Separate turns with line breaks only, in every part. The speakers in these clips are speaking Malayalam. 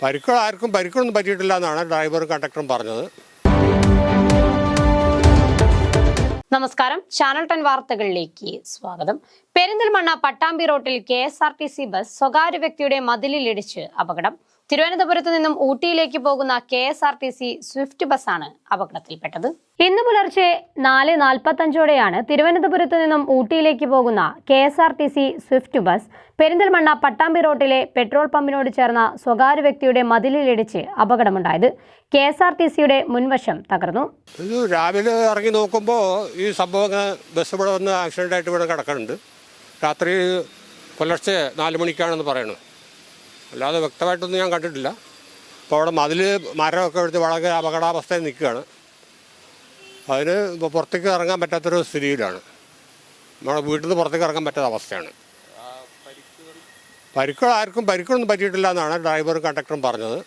പരിക്കൊന്നും പറ്റിയിട്ടില്ല എന്നാണ് ഡ്രൈവറും കണ്ടക്ടറും പറഞ്ഞത്.
നമസ്കാരം, ചാനൽ 10 വാർത്തകളിലേക്ക് സ്വാഗതം. പെരിന്തൽമണ്ണ പട്ടാമ്പി റോട്ടിൽ KSRTC ബസ് സ്വകാര്യ വ്യക്തിയുടെ മതിലിലിടിച്ച് അപകടം. തിരുവനന്തപുരത്ത് നിന്നും ഊട്ടിയിലേക്ക് പോകുന്ന KSRTC സ്വിഫ്റ്റ് ബസ്സാണ് അപകടത്തിൽപ്പെട്ടത്. ഇന്ന് പുലർച്ചെ 4:45ഓടെയാണ് തിരുവനന്തപുരത്ത് നിന്നും ഊട്ടിയിലേക്ക് പോകുന്ന KSRTC swift bus Perinthalmanna Pattambi റോട്ടിലെ പെട്രോൾ പമ്പിനോട് ചേർന്ന സ്വകാര്യ വ്യക്തിയുടെ മതിലിലിടിച്ച് അപകടമുണ്ടായത്. KSRTCയുടെ മുൻവശം തകർന്നു.
രാവിലെ ഇറങ്ങി നോക്കുമ്പോൾ ഈ സംഭവം ബസ് ഇവിടെ വന്ന് ആക്സിഡൻ്റ് ആയിട്ട് ഇവിടെ കിടക്കുന്നുണ്ട്. രാത്രി പുലർച്ചെ 4 മണിക്കാണെന്ന് പറയുന്നത്. അല്ലാതെ വ്യക്തമായിട്ടൊന്നും ഞാൻ കണ്ടിട്ടില്ല. അപ്പോൾ അവിടെ മരമൊക്കെ എടുത്ത് വളരെ അപകടാവസ്ഥയിൽ നിൽക്കുകയാണ്. അതിന് ഇപ്പോൾ പുറത്തേക്ക് ഇറങ്ങാൻ പറ്റാത്തൊരു സ്ഥിതിയിലാണ്. നമ്മുടെ വീട്ടിൽ നിന്ന് പുറത്തേക്ക് ഇറങ്ങാൻ പറ്റാത്ത അവസ്ഥയാണ്. പരിക്കൊന്നും പറ്റിയിട്ടില്ല എന്നാണ് ഡ്രൈവറും കണ്ടക്ടറും പറഞ്ഞത്.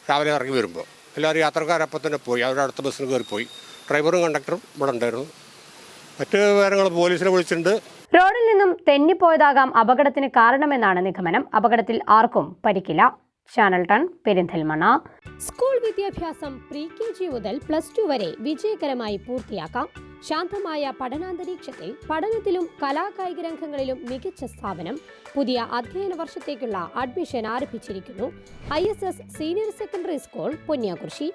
രാവിലെ ഇറങ്ങി വരുമ്പോൾ എല്ലാവരും യാത്രക്കാരപ്പം തന്നെ പോയി. അവരുടെ അടുത്ത ബസ്സിന് കയറിപ്പോയി. ഡ്രൈവറും കണ്ടക്ടറും ഇവിടെ ഉണ്ടായിരുന്നു. മറ്റ് കാര്യങ്ങൾ പോലീസിനെ വിളിച്ചിട്ടുണ്ട്.
റോഡിൽ നിന്നും തെന്നിപ്പോയതാകാം അപകടത്തിന് കാരണമെന്നാണ് നിഗമനം. അപകടത്തിൽ ആർക്കും പരിക്കില്ല. ചാനൽ 10 പെരിന്തൽമണ്ണ. സ്കൂൾ വിദ്യാഭ്യാസം pre-KG മുതൽ +2 വരെ വിജയകരമായി പൂർത്തിയാക്കാം. ശാന്തമായ പഠനാന്തരീക്ഷത്തിൽ പഠനത്തിലും കലാകായിക രംഗങ്ങളിലും മികച്ച സ്ഥാപനം. പുതിയ അധ്യയന വർഷത്തേക്കുള്ള അഡ്മിഷൻ ആരംഭിച്ചിരിക്കുന്നു. ISS senior secondary school Ponniyakurissi.